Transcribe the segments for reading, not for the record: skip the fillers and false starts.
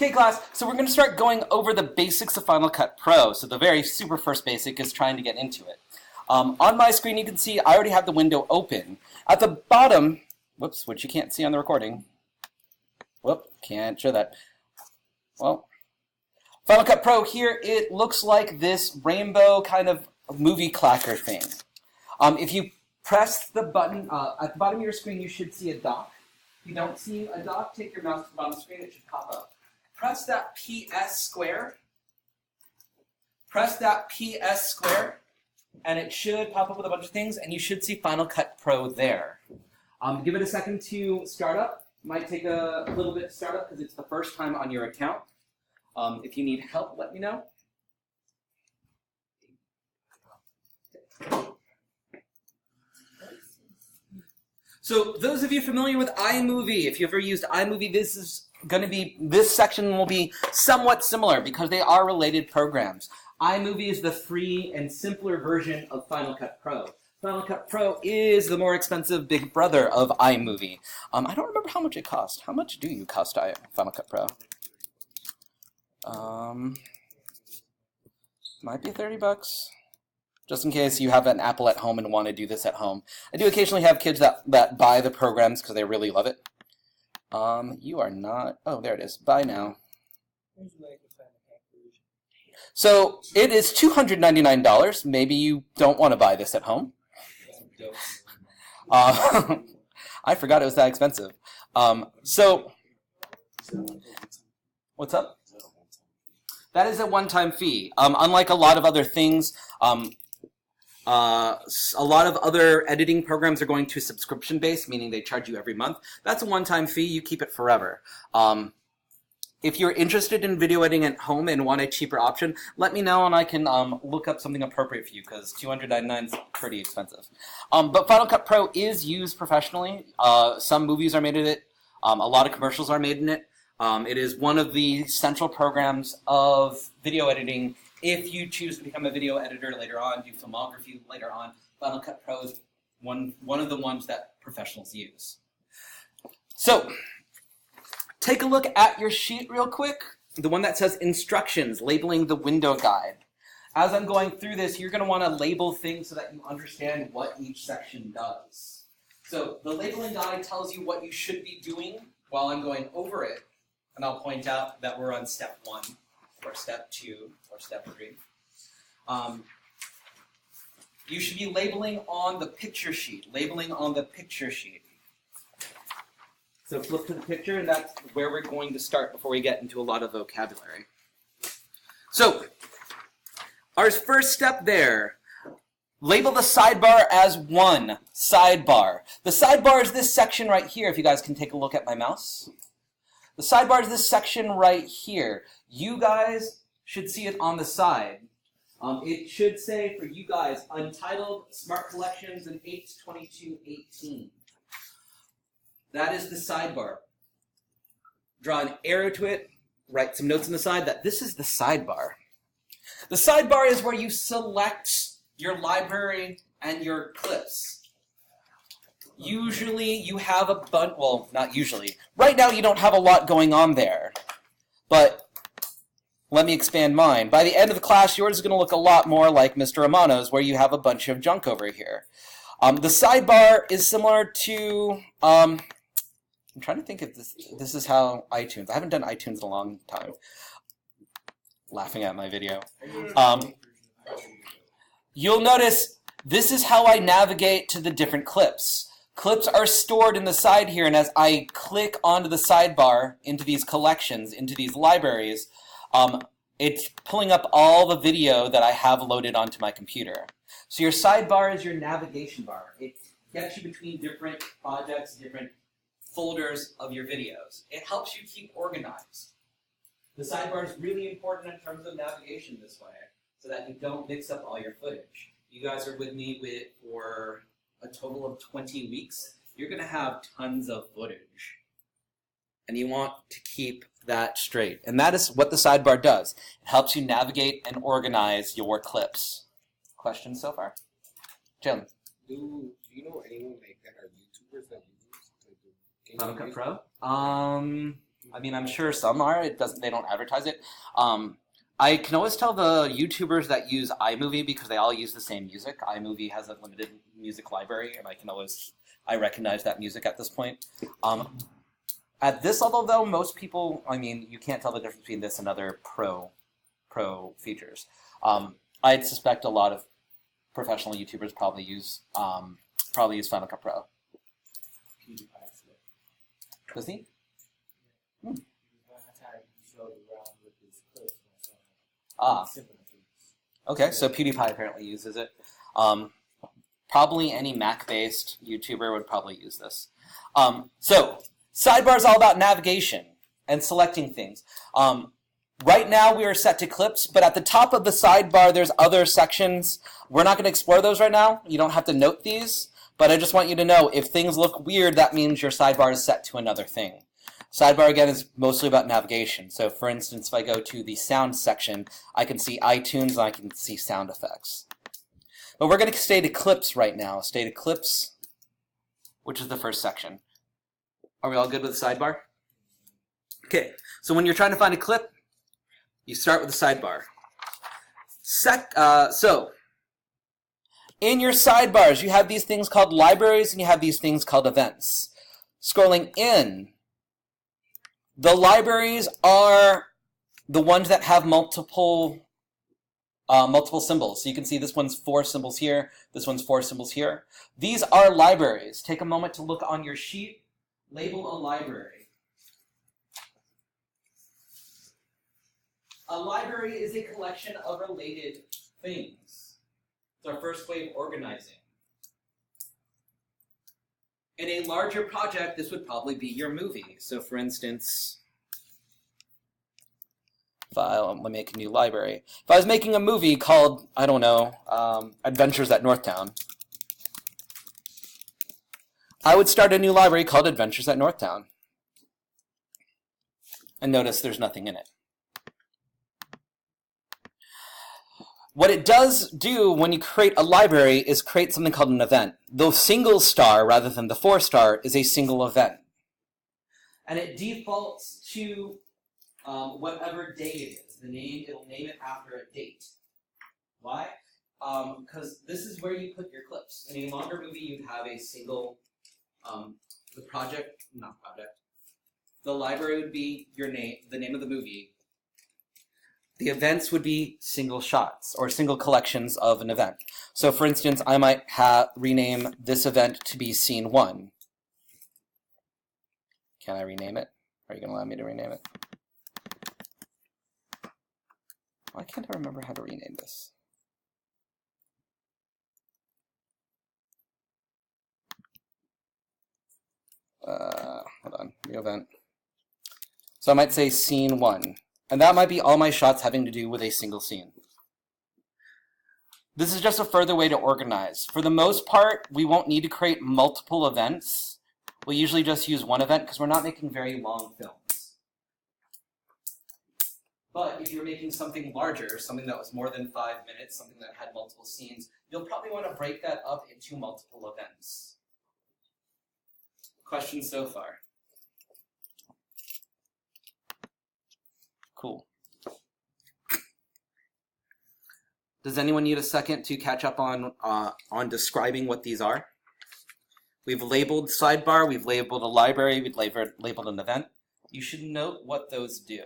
Okay, class, so we're going to start going over the basics of Final Cut Pro. So the very super first basic is trying to get into it. On my screen, you can see I already have the window open. At the bottom, whoops, which you can't see on the recording. Whoop, can't show that. Well, Final Cut Pro here, it looks like this rainbow kind of movie clacker thing. If you press the button, at the bottom of your screen, you should see a dock. If you don't see a dock, take your mouse to the bottom of the screen, it should pop up. Press that PS square. Press that PS square, and it should pop up with a bunch of things, and you should see Final Cut Pro there. Give it a second to start up. Might take a little bit to start up because it's the first time on your account. If you need help, let me know. So those of you familiar with iMovie, if you've ever used iMovie, this section will be somewhat similar because they are related programs. iMovie is the free and simpler version of Final Cut Pro. Final Cut Pro is the more expensive big brother of iMovie. I don't remember how much it cost. How much do you cost Final Cut Pro? Might be $30. Just in case you have an Apple at home and want to do this at home. I do occasionally have kids that buy the programs because they really love it. You are not... Oh, there it is. Buy now. So it is $299. Maybe you don't want to buy this at home. I forgot it was that expensive. So, what's up? That is a one-time fee. Unlike a lot of other things, a lot of other editing programs are going to subscription-based, meaning they charge you every month. That's a one-time fee. You keep it forever. If you're interested in video editing at home and want a cheaper option, let me know and I can look up something appropriate for you because $299 is pretty expensive. But Final Cut Pro is used professionally. Some movies are made in it. A lot of commercials are made in it. It is one of the central programs of video editing. If you choose to become a video editor later on, do filmography later on, Final Cut Pro is one of the ones that professionals use. So, take a look at your sheet real quick, the one that says instructions, labeling the window guide. As I'm going through this, you're going to want to label things so that you understand what each section does. So, the labeling guide tells you what you should be doing while I'm going over it. And I'll point out that we're on step 1, or step 2, or step 3. You should be labeling on the picture sheet. Labeling on the picture sheet. So flip to the picture, and that's where we're going to start before we get into a lot of vocabulary. So, our first step there, label the sidebar as 1. Sidebar. The sidebar is this section right here, if you guys can take a look at my mouse. The sidebar is this section right here. You guys should see it on the side. It should say for you guys, Untitled Smart Collections and 8/22/18. That is the sidebar. Draw an arrow to it, write some notes on the side that this is the sidebar. The sidebar is where you select your library and your clips. Usually you have a bunch, well, not usually. Right now you don't have a lot going on there. But let me expand mine. By the end of the class, yours is going to look a lot more like Mr. Romano's, where you have a bunch of junk over here. The sidebar is similar to, I'm trying to think if this is how iTunes, I haven't done iTunes in a long time. Laughing at my video. You'll notice this is how I navigate to the different clips. Clips are stored in the side here, and as I click onto the sidebar, into these collections, into these libraries, it's pulling up all the video that I have loaded onto my computer. So your sidebar is your navigation bar. It gets you between different projects, different folders of your videos. It helps you keep organized. The sidebar is really important in terms of navigation this way, so that you don't mix up all your footage. You guys are with me for a total of 20 weeks. You're going to have tons of footage. And you want to keep that straight. And that is what the sidebar does. It helps you navigate and organize your clips. Questions so far? Jim? Do you know anyone like that are YouTubers that you use? Final Cut Pro? I mean, I'm sure some are. It doesn't. They don't advertise it. I can always tell the YouTubers that use iMovie because they all use the same music. iMovie has a limited music library, and I recognize that music at this point. At this level, though, most people, I mean, you can't tell the difference between this and other pro features. I'd suspect a lot of professional YouTubers probably use Final Cut Pro. Does he? Hmm. Ah. Okay, so PewDiePie apparently uses it. Probably any Mac-based YouTuber would probably use this. So, Sidebar is all about navigation and selecting things. Right now we are set to clips, but at the top of the sidebar there's other sections. We're not going to explore those right now. You don't have to note these, but I just want you to know if things look weird, that means your sidebar is set to another thing. Sidebar, again, is mostly about navigation. So, for instance, if I go to the sound section, I can see iTunes and I can see sound effects. But we're going to stay to clips right now. Stay to clips, which is the first section. Are we all good with the sidebar? Okay, so when you're trying to find a clip, you start with the sidebar. So, in your sidebars, you have these things called libraries and you have these things called events. Scrolling in, the libraries are the ones that have multiple symbols. So you can see this one's 4 symbols here, this one's 4 symbols here. These are libraries. Take a moment to look on your sheet. Label a library. A library is a collection of related things. It's our first way of organizing. In a larger project, this would probably be your movie. So for instance, if I make a new library. If I was making a movie called, I don't know, Adventures at Northtown, I would start a new library called Adventures at Northtown. And notice there's nothing in it. What it does do when you create a library is create something called an event. The single star, rather than the 4-star, is a single event. And it defaults to whatever day it is. It'll name it after a date. Why? Because this is where you put your clips. In a longer movie, you'd have a single, the library would be your name, the name of the movie. The events would be single shots or single collections of an event. So for instance, I might rename this event to be Scene 1. Can I rename it? Are you going to allow me to rename it? Why can't I remember how to rename this? Hold on, new event. So I might say Scene 1. And that might be all my shots having to do with a single scene. This is just a further way to organize. For the most part, we won't need to create multiple events. We'll usually just use one event because we're not making very long films. But if you're making something larger, something that was more than 5 minutes, something that had multiple scenes, you'll probably want to break that up into multiple events. Questions so far? Cool. Does anyone need a second to catch up on describing what these are? We've labeled sidebar, we've labeled a library, we've labeled an event. You should note what those do. It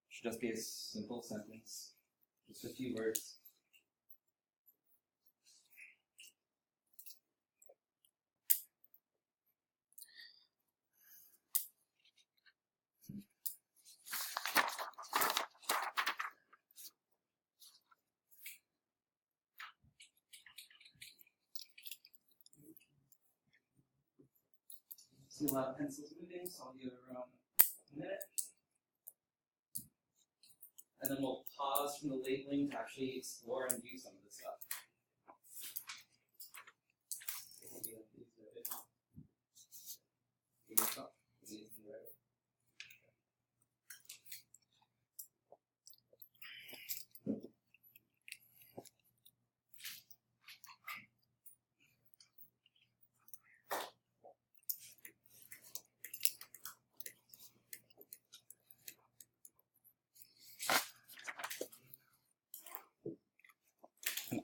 should just be a simple sentence, just a few words. See a lot of pencils moving, so I'll give it around a minute. And then we'll pause from the labeling to actually explore and do some of this stuff.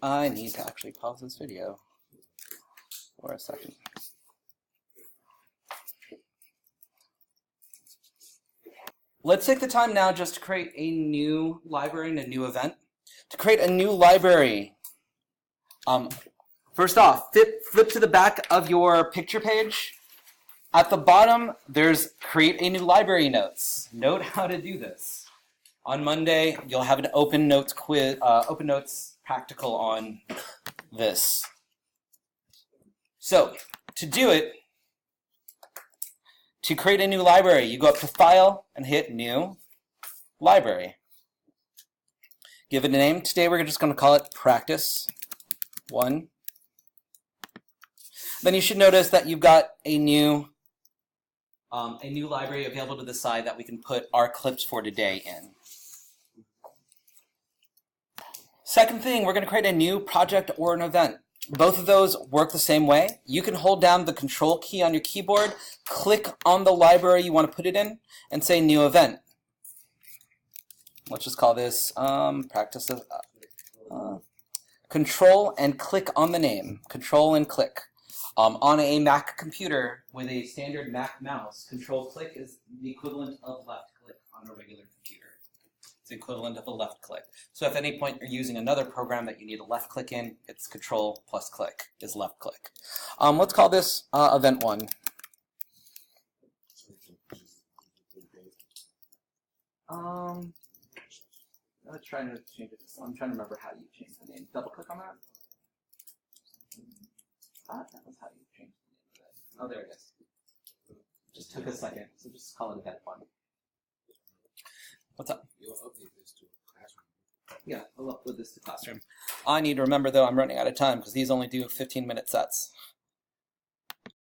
I need to actually pause this video for a second. Let's take the time now just to create a new library and a new event. To create a new library, first off, flip to the back of your picture page. At the bottom, there's create a new library notes. Note how to do this. On Monday, you'll have an open notes quiz, open notes practical on this. So, to do it, to create a new library, you go up to File and hit New Library. Give it a name. Today we're just going to call it Practice 1. Then you should notice that you've got a new library available to the side that we can put our clips for today in. Second thing, we're going to create a new project or an event. Both of those work the same way. You can hold down the Control key on your keyboard, click on the library you want to put it in, and say New Event. Let's just call this Practice of Control and click on the name. Control and click. On a Mac computer with a standard Mac mouse, Control click is the equivalent of left click on a regular computer. It's the equivalent of a left click. So if at any point you're using another program that you need a left click in, it's Control plus click is left click. Let's call this Event 1. I'm trying to change it. I'm trying to remember how you change the name. Double click on that. That was how you change the name of it. Oh, there it is. Just took a second, so just call it Event 1. What's up? You'll update this to Classroom. Yeah, we'll upload this to Classroom. I need to remember, though, I'm running out of time because these only do 15-minute sets.